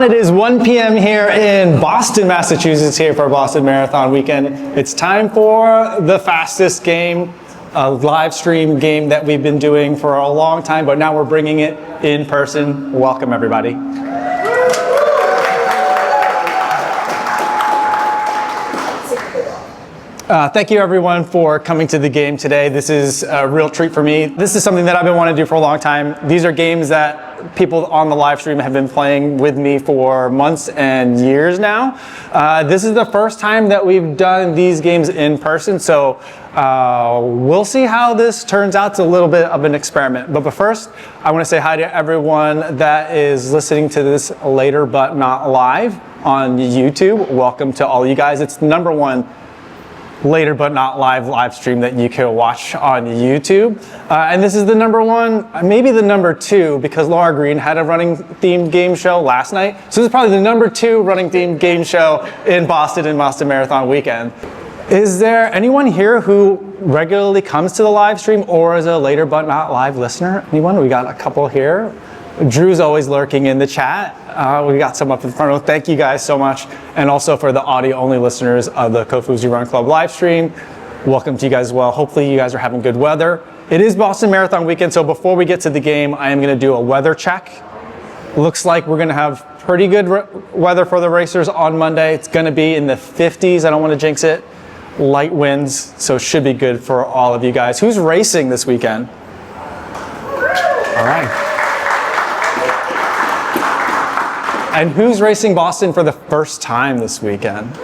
It is 1 p.m. here in Boston, Massachusetts, here for Boston Marathon weekend. It's time for the fastest game, a live stream game that we've been doing for a long time, but now we're bringing it in person. Welcome, everybody. Thank you everyone for coming to the game today. This is a real treat for me. This is something that I've been wanting to do for a long time. These are games that people on the live stream have been playing with me for months and years now. This is the first time that we've done these games in person, so we'll see how this turns out. It's a little bit of an experiment. But first, I want to say hi to everyone that is listening to this later but not live on YouTube. Welcome to all you guys. It's the #1 later but not live stream that you can watch on YouTube. And this is the #1, maybe the #2, because Laura Green had a running themed game show last night. So this is probably the #2 running themed game show in Boston Marathon weekend. Is there anyone here who regularly comes to the live stream or is a later but not live listener? Anyone? We got a couple here. Drew's always lurking in the chat. We got some up in front of. Thank you guys so much. And also for the audio-only listeners of the Kofuzi Run Club live stream, welcome to you guys as well. Hopefully you guys are having good weather. It is Boston Marathon weekend, so before we get to the game, I am going to do a weather check. Looks like we're going to have pretty good weather for the racers on Monday. It's going to be in the 50s. I don't want to jinx it. Light winds, so it should be good for all of you guys. Who's racing this weekend? All right. And who's racing Boston for the first time this weekend?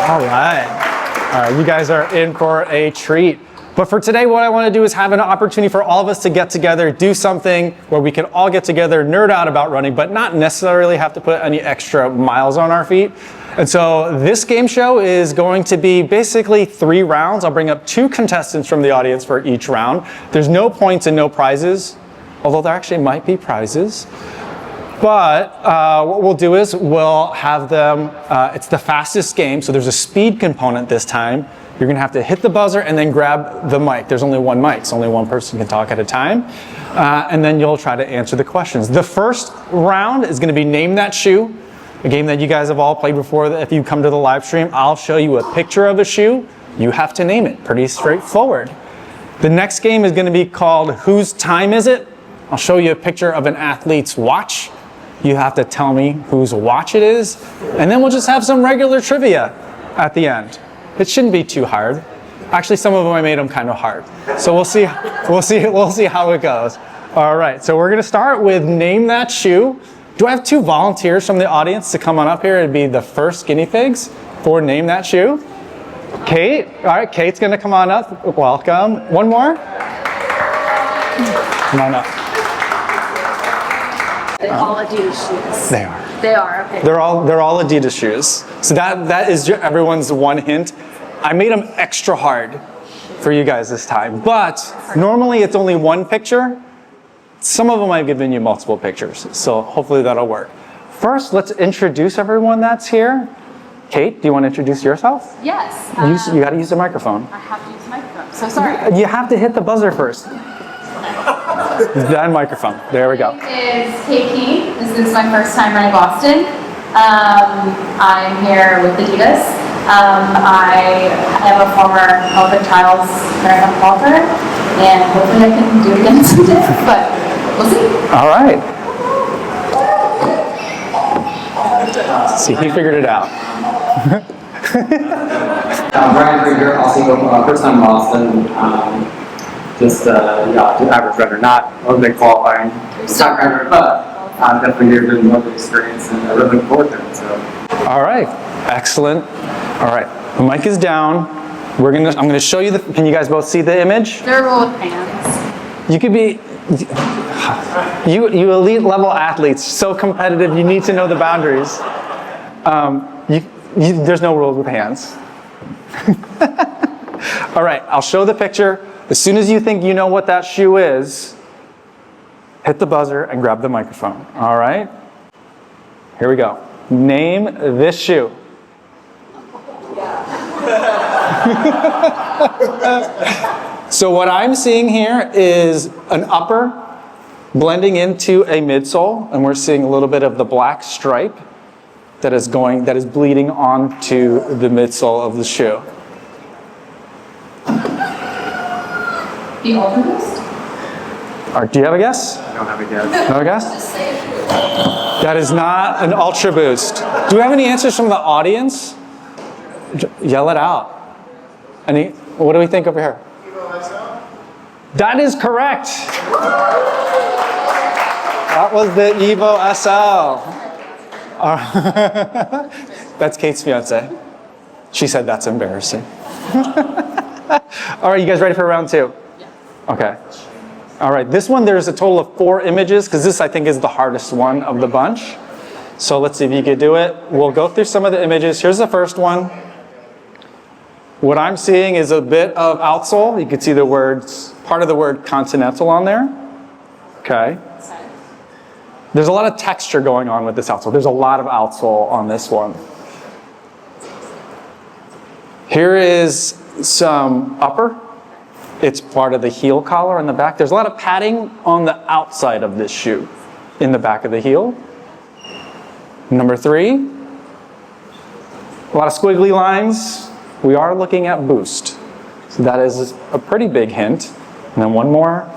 All right, you guys are in for a treat. But for today, what I want to do is have an opportunity for all of us to get together, do something where we can all get together, nerd out about running, but not necessarily have to put any extra miles on our feet. And so this game show is going to be basically 3 rounds. I'll bring up 2 contestants from the audience for each round. There's no points and no prizes, although there actually might be prizes. But what we'll do is we'll have them, it's the fastest game, so there's a speed component this time. You're gonna have to hit the buzzer and then grab the mic. There's only 1 mic, so only 1 person can talk at a time. And then you'll try to answer the questions. The first round is gonna be Name That Shoe, a game that you guys have all played before. If you come to the live stream, I'll show you a picture of a shoe. You have to name it, pretty straightforward. The next game is gonna be called Whose Time Is It? I'll show you a picture of an athlete's watch. You have to tell me whose watch it is, and then we'll just have some regular trivia at the end. It shouldn't be too hard. Actually, some of them I made them kind of hard. So we'll see how it goes. All right, so we're gonna start with Name That Shoe. Do I have 2 volunteers from the audience to come on up here and be the first guinea pigs for Name That Shoe? Kate, all right, Kate's gonna come on up. Welcome. One more? Come on up. They're all Adidas shoes. They are. They are, okay. They're all Adidas shoes. So that is everyone's one hint. I made them extra hard for you guys this time, but normally it's only 1 picture. Some of them I've given you multiple pictures, so hopefully that'll work. First, let's introduce everyone that's here. Kate, do you want to introduce yourself? Yes. You got to use the microphone. I have to use the microphone, so sorry. You have to hit the buzzer first. That microphone. There we go. My name is Kate Key. This is my first time running Boston. I'm here with Adidas. I am a former Olympic trials marathon qualifier, and hopefully I can do it again someday, but we'll see. All right. See, he figured it out. Brian Krieger, also first time in Boston. Just average runner, not Olympic qualifying, stock runner, but definitely here doing more experience and I really look forward to it. So. All right, excellent. All right, the mic is down. I'm gonna show you can you guys both see the image? They're both hands. You could be, you elite level athletes, so competitive, you need to know the boundaries. There's no rules with hands. All right, I'll show the picture. As soon as you think you know what that shoe is, hit the buzzer and grab the microphone. All right? Here we go. Name this shoe. So what I'm seeing here is an upper blending into a midsole, and we're seeing a little bit of the black stripe that is bleeding onto the midsole of the shoe. The Ultra Boost? Do you have a guess? I don't have a guess. No guess? That is not an Ultra Boost. Do we have any answers from the audience? Yell it out. What do we think over here? That is correct. That was the Evo SL. That's Kate's fiance. She said that's embarrassing. All right, you guys ready for round 2? Yeah. Okay. All right, this one there's a total of 4 images because this I think is the hardest one of the bunch. So let's see if you could do it. We'll go through some of the images. Here's the first one. What I'm seeing is a bit of outsole. You can see the words, part of the word continental on there. Okay. There's a lot of texture going on with this outsole. There's a lot of outsole on this one. Here is some upper. It's part of the heel collar in the back. There's a lot of padding on the outside of this shoe in the back of the heel. Number 3, a lot of squiggly lines. We are looking at boost. So that is a pretty big hint. And then one more,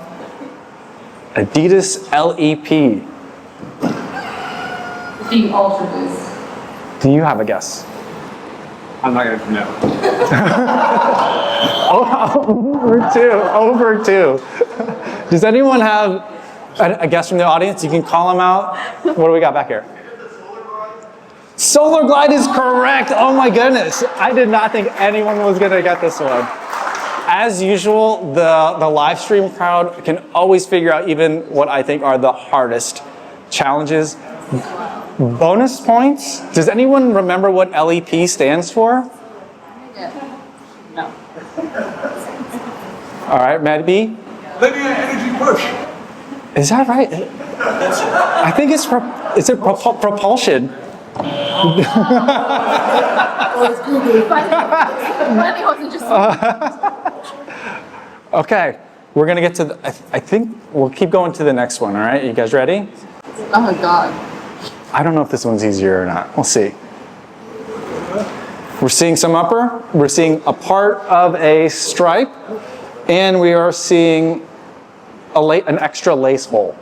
Adidas LEP. The Ultra Boost. Do you have a guess? I'm not going to know. Over two. Does anyone have a guess from the audience? You can call them out. What do we got back here? Solar Glide is correct. Oh my goodness. I did not think anyone was going to get this one. As usual, the live stream crowd can always figure out even what I think are the hardest challenges. Bonus points. Does anyone remember what LEP stands for? No. All right, Matt B. Linear energy push. Is that right? I think it's propulsion. Okay, we're gonna get to I think we'll keep going to the next one, all right? You guys ready? Oh God. I don't know if this one's easier or not. We'll see. We're seeing some upper, we're seeing a part of a stripe, and we are seeing an extra lace hole.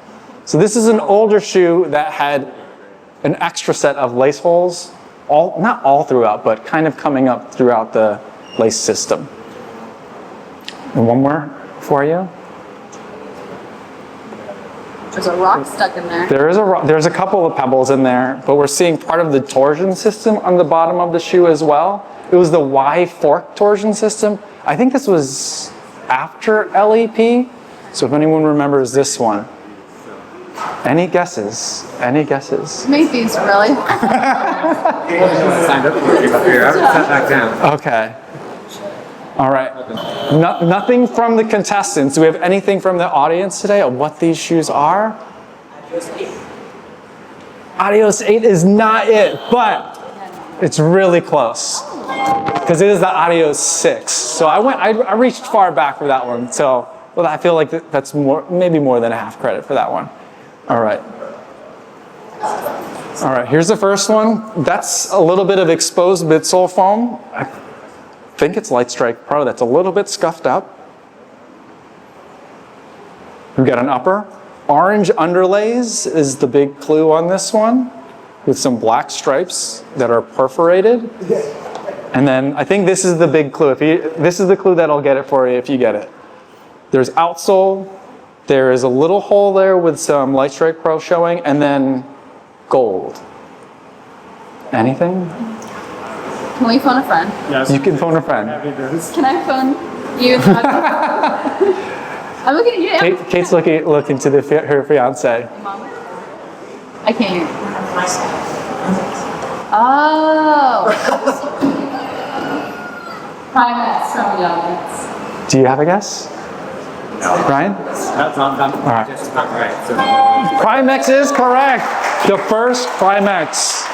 So this is an older shoe that had an extra set of lace holes, not all throughout, but kind of coming up throughout the lace system. And one more for you. There's a rock stuck in there. There's a couple of pebbles in there, but we're seeing part of the torsion system on the bottom of the shoe as well. It was the Y fork torsion system. I think this was after LEP. So if anyone remembers this one. Any guesses? Any guesses? Make these really. Signed up for it up here. I haven't sat back down. Okay. All right. Nothing from the contestants. Do we have anything from the audience today on what these shoes are? Adios 8 is not it, but it's really close. Because it is the Adios 6. So I reached far back for that one. So well, I feel like that's maybe more than a half credit for that one. All right. All right, here's the first one. That's a little bit of exposed midsole foam. I think it's Light Strike Pro. That's a little bit scuffed up. We've got an upper. Orange underlays is the big clue on this one, with some black stripes that are perforated. And then I think this is the big clue. This is the clue that'll get it for you if you get it. There's outsole. There is a little hole there with some Light Strike Pro showing, and then gold. Anything? Can we phone a friend? Yes. You can phone a friend. Can I phone you? I'm looking at you. Kate's looking to her fiance. Mom. I can't hear. Oh. Primates from the audience. Do you have a guess? No. Ryan? That's not done. All right. It's not right. So. Primex is correct. The first Primex.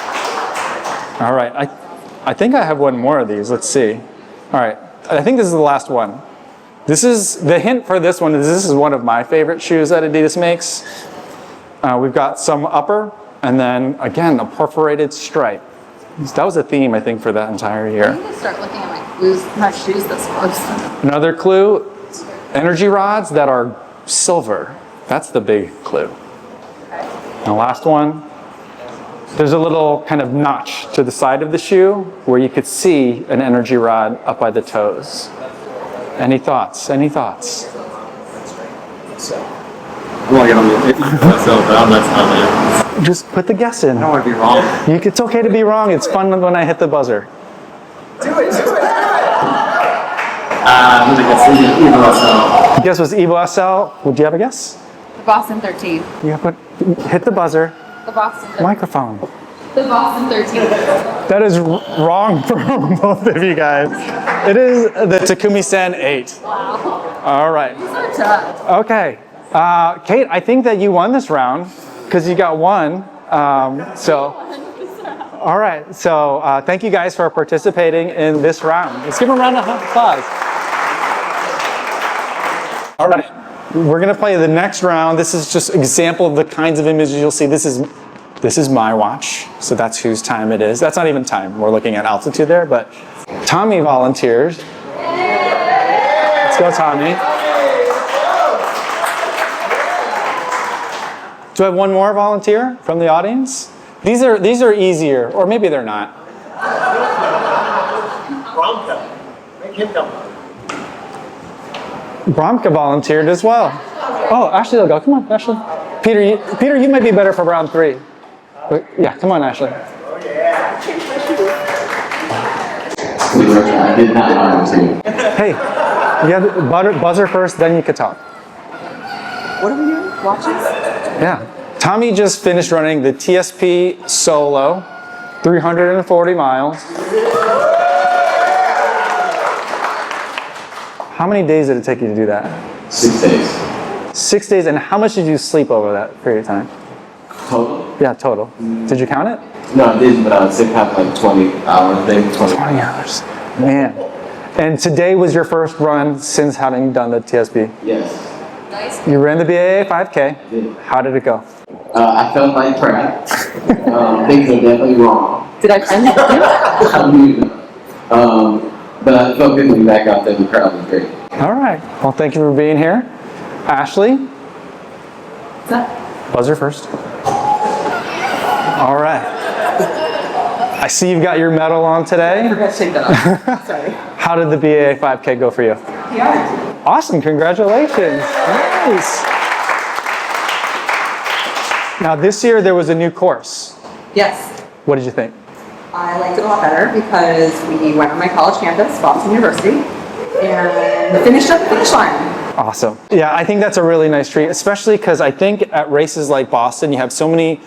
All right. I think I have one more of these. Let's see. All right. I think this is the last one. This is the hint for this one. This is one of my favorite shoes that Adidas makes. We've got some upper, and then again, a perforated stripe. That was a theme, I think, for that entire I year. need to start looking at my shoes this close. Another clue, energy rods that are silver. That's the big clue. And the last one, there's a little kind of notch to the side of the shoe where you could see an energy rod up by the toes. Any thoughts? Any thoughts? I want to get on the myself, but I'm not telling you. Just put the guess in. I don't want to be wrong. It's okay to be wrong. It's fun when I hit the buzzer. I'm going to guess Evo SL. Guess was Evo SL. Do you have a guess? The Boston 13. Hit the buzzer. The Boston 13. Microphone. The Boston 13. That is wrong for both of you guys. It is the Takumi-san 8. Wow. All right. These are tough. Okay. Kate, I think that you won this round because you got one. All right. So thank you guys for participating in this round. Let's give them a round of applause. All right. We're going to play the next round. This is just an example of the kinds of images you'll see. This is my watch. So that's whose time it is. That's not even time. We're looking at altitude there, but Tommy volunteers. Let's go, Tommy. Do I have one more volunteer from the audience? These are easier, or maybe they're not. Bromka. Make him come. Bromka volunteered as well. Oh, Ashley will go. Come on, Ashley. Peter, you might be better for round 3. But, yeah, come on, Ashley. Oh, yeah. I did not volunteer. Hey, you have buzzer first, then you can talk. What are we doing? Watches? Yeah. Tommy just finished running the TSP Solo, 340 miles. How many days did it take you to do that? 6 days. 6 days, and how much did you sleep over that period of time? Total? Yeah, total. Did you count it? No, I didn't, but I would say probably like 20 hours, I think. 20 hours. Man. And today was your first run since having done the TSP? Yes. Nice. You ran the BAA 5K. did. How did it go? I felt like crap. Things are definitely wrong. Did I find it? But I felt good to be back out there. The crowd was great. All right. Well, thank you for being here. Ashley? What's that? Buzzer first. All right. I see you've got your medal on I today. forgot to take that off. Sorry. How did the BAA 5K go for you? Yeah. Awesome. Congratulations. Nice. Now, this year there was a new course. Yes. What did you think? I liked it a lot better because we went on my college campus, Boston University, and finished at the finish line. Awesome. Yeah, I think that's a really nice treat, especially because I think at races like Boston, you have so many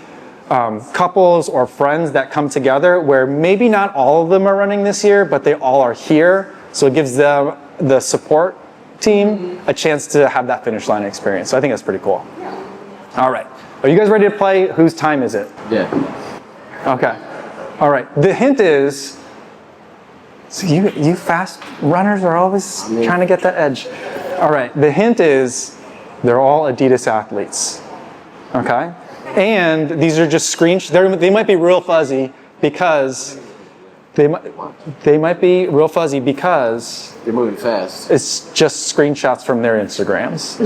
couples or friends that come together where maybe not all of them are running this year, but they all are here. So it gives them, the support team, a chance to have that finish line experience. So I think that's pretty cool. Yeah. All right. Are you guys ready to play? Whose time is it? Yeah. Okay. All right. The hint is, so you fast runners are always trying to get that edge. All right. The hint is, they're all Adidas athletes. Okay. And these are just screenshots. They might be real fuzzy because they might be real fuzzy because You're moving fast. it's just screenshots from their Instagrams.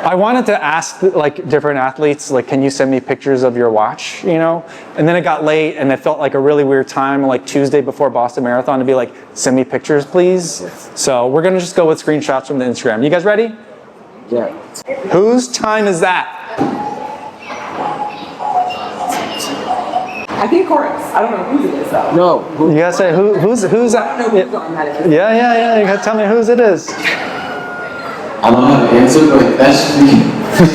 I wanted to ask like different athletes, like, can you send me pictures of your watch, you know? And then it got late and it felt like a really weird time, like Tuesday before Boston Marathon, to be like, send me pictures, please. So we're gonna just go with screenshots from the Instagram. You guys ready? Yeah. Whose time is that? I think chorus. I don't know whose it is though. No. You gotta say who's I don't know who's on that. Yeah. You gotta tell me whose it is. I don't have an answer, but that should be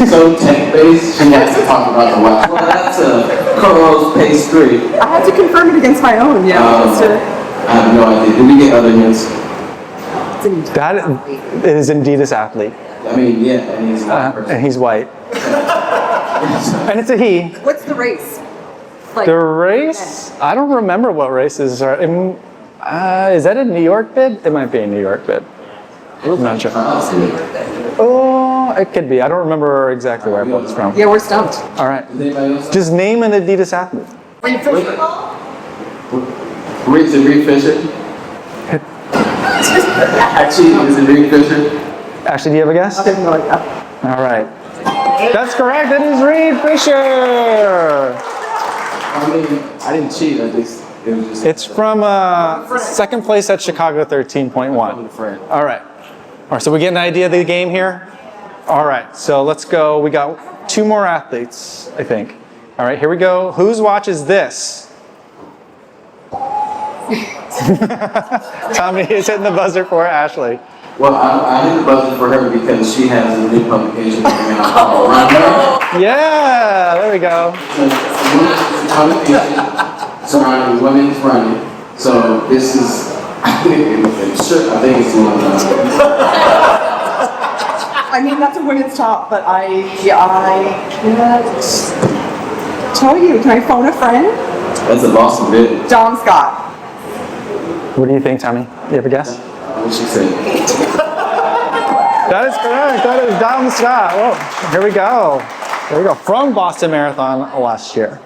so tech-based. She has to talk about the watch. Well, that's a Coros Pace 3. I have to confirm it against my own. Yeah. Just to, I have no idea. Did we get other hints? it's an That is Adidas athlete, I mean, yeah, and he's not a person. and he's white, and it's a he. What's the race? Like, The race? I don't remember what races are. Is that a New York bid? It might be a New York bid. I'm not sure. Oh, It could be. I don't remember exactly where I pulled this from. Yeah, we're stumped. All right. Is anybody else? Just name an Adidas athlete. Reed Fisher? Actually, is it Reed Fisher? Ashley, do you have a guess? I have no idea. All right. That's correct. It is Reed Fisher. I mean, I didn't cheat. It was just It's from second place at Chicago 13.1. a friend. All right. All right, so we get an idea of the game here? All right, so let's go. We got 2 more athletes, I think. All right, here we go. Whose watch is this? Tommy is hitting the buzzer for Ashley. Well, I hit the buzzer for her because she has a new publication coming out called Run Club. Yeah, there we go. It's a publication surrounding women's running. So this is, I think it's the one. I mean, that's a women's top, but I can't tell you. Can I phone a friend? That's a Boston bid. John Scott. What do you think, Tommy? You have a guess? What she said. That is correct. That is Dom Scott. Whoa, here we go. Here we go. From Boston Marathon last year.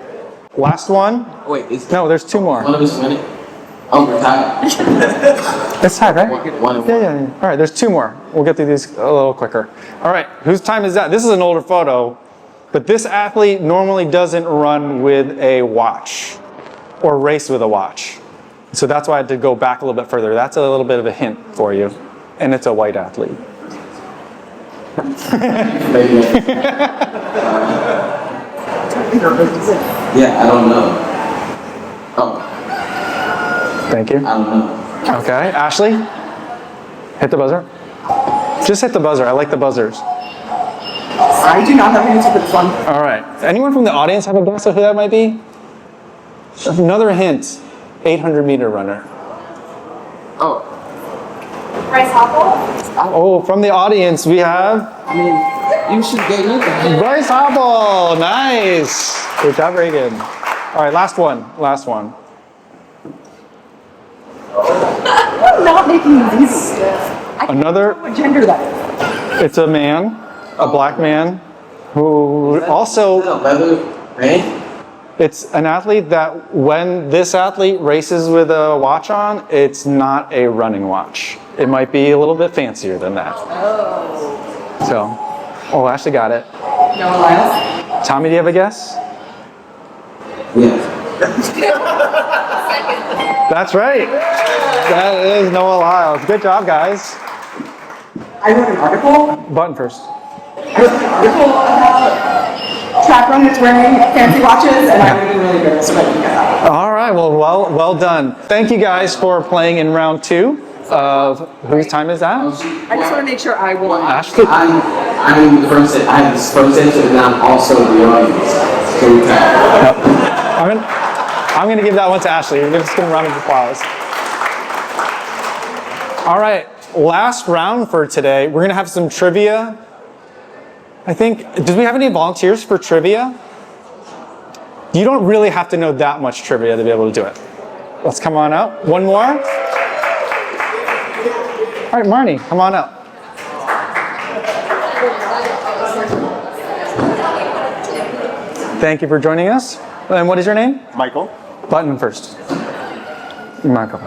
Last one. Wait, is No, there's 2 more. one of us winning? Oh, we're tied. It's tied, right? One of Yeah. All right, there's 2 more. We'll get through these a little quicker. All right, whose time is that? This is an older photo, but this athlete normally doesn't run with a watch or race with a watch. So that's why I had to go back a little bit further. That's a little bit of a hint for you. And it's a white athlete. Maybe. Yeah, I don't know. Oh, Thank you. I don't know. Okay, Ashley? Hit the buzzer. Just hit the buzzer. I like the buzzers. I do not have an answer for this one. All right. Anyone from the audience have a guess of who that might be? Another hint. 800-meter runner. Oh, Bryce Hoppel? Oh, from the audience we have I mean, you should get me that. Bryce Hoppel. Nice. Good job, Reagan. All right, last one. Last one. I'm not making these easy. Another. What gender that is? It's a man, a black man, who also. Is that a leather band? It's an athlete that when this athlete races with a watch on, it's not a running watch. It might be a little bit fancier than that. Oh. So, oh, Ashley got it. No, Lyles? Tommy, do you have a guess? Yeah. That's right. That is Noah Lyles. Good job, guys. I wrote an article. Button first. I wrote an article about track runners wearing fancy watches, and I'm really nervous about you guys. All right, well done. Thank you guys for playing in round 2 of whose time is that? I just want to make sure I won. Ashley. I'm the first. I have this first answer, and I'm also the audience. So we Yep. I'm gonna give that one to Ashley. We're just gonna round of applause. All right, last round for today. We're gonna have some trivia. I think, do we have any volunteers for trivia? You don't really have to know that much trivia to be able to do it. Let's come on up. One more. All right, Marnie, come on up. Thank you for joining us. And what is your name? Michael. Button first. Michael.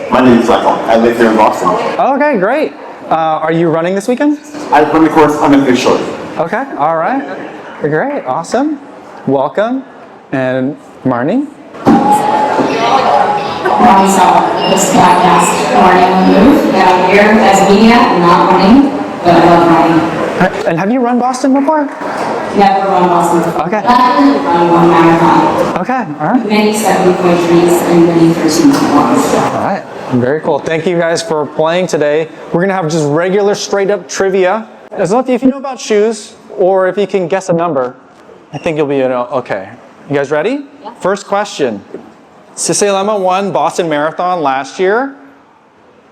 My name is Michael. I live here in Boston. Okay, great. Are you running this weekend? I run the course unofficially. Okay, all right. Great, awesome. Welcome. And Marnie? I saw this podcast morning move that I'm here as media and not running, but I love running. And have you run Boston before? Never run Boston before. Okay. Run one marathon. Okay, all right. Many 70.3s and many 13.1s. All right, very cool. Thank you guys for playing today. We're gonna have just regular straight up trivia. As long as if you know about shoes or if you can guess a number, I think you'll be okay. You guys ready? Yeah. First question. Siselema won Boston Marathon last year.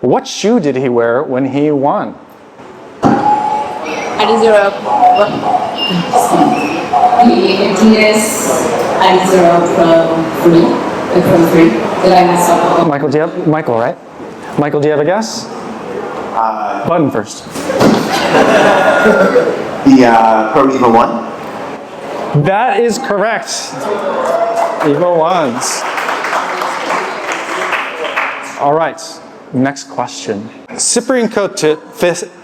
What shoe did he wear when he won? Adidas Pro 3, the Pro 3 that I myself. Michael, right? Michael, do you have a guess? Button first. The Pro Evo 1. That is correct. Evo ones. All right, next question. Cyprian Cote,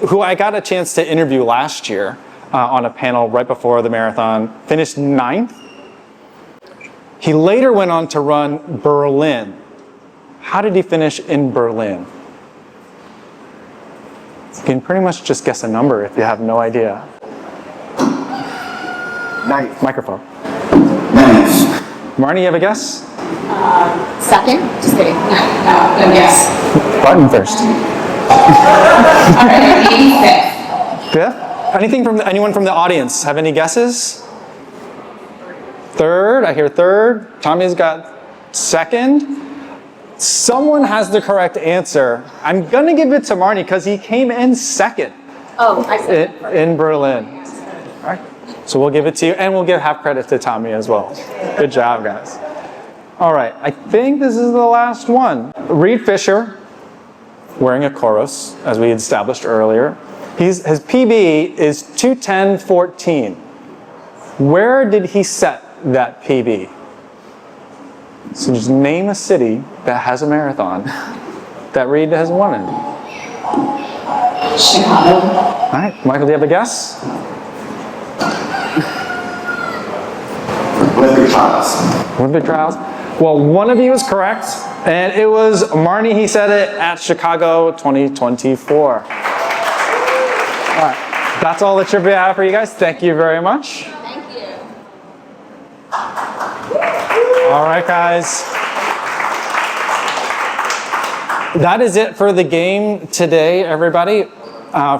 who I got a chance to interview last year on a panel right before the marathon, finished 9th. He later went on to run Berlin. How did he finish in Berlin? You can pretty much just guess a number if you have no idea. 9th. Microphone. 9th. Marnie, you have a guess? Second? Just kidding. No, yes. Button first. All right, 85th. Fifth? Anything from anyone from the audience? Have any guesses? Third, I hear third. Tommy's got second. Someone has the correct answer. I'm gonna give it to Marnie because he came in second Oh, I said in Berlin. All right, so we'll give it to you, and we'll give half credit to Tommy as well. Good job, guys. All right, I think this is the last one. Reed Fisher, wearing a Koros, as we established earlier. His PB is 2:10.14. Where did he set that PB? So just name a city that has a marathon that Reed has won in. Chicago. All right, Michael, do you have a guess? Olympic trials. Olympic trials? Well, one of you is correct, and it was Marnie. He said it at Chicago 2024. All right, that's all the trivia I have for you guys. Thank you very much. Thank you. All right, guys. That is it for the game today, everybody.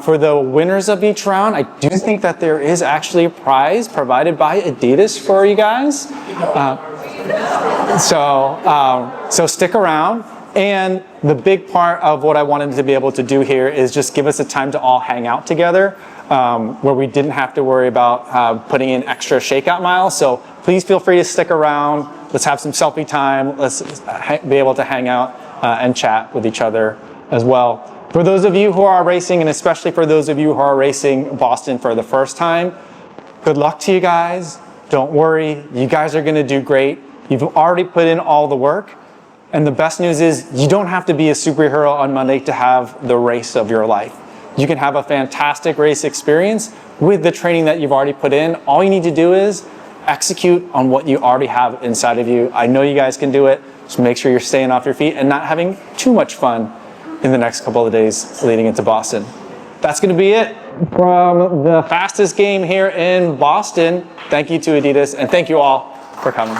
For the winners of each round, I do think that there is actually a prize provided by Adidas for you guys. So stick around. And the big part of what I wanted to be able to do here is just give us a time to all hang out together, where we didn't have to worry about putting in extra shakeout miles. So please feel free to stick around. Let's have some selfie time. Let's be able to hang out and chat with each other as well. For those of you who are racing, and especially for those of you who are racing Boston for the first time, good luck to you guys. Don't worry, you guys are gonna do great. You've already put in all the work. And the best news is you don't have to be a superhero on Monday to have the race of your life. You can have a fantastic race experience with the training that you've already put in. All you need to do is execute on what you already have inside of you. I know you guys can do it. Just make sure you're staying off your feet and not having too much fun in the next couple of days leading into Boston. That's gonna be it from the fastest game here in Boston. Thank you to Adidas, and thank you all for coming.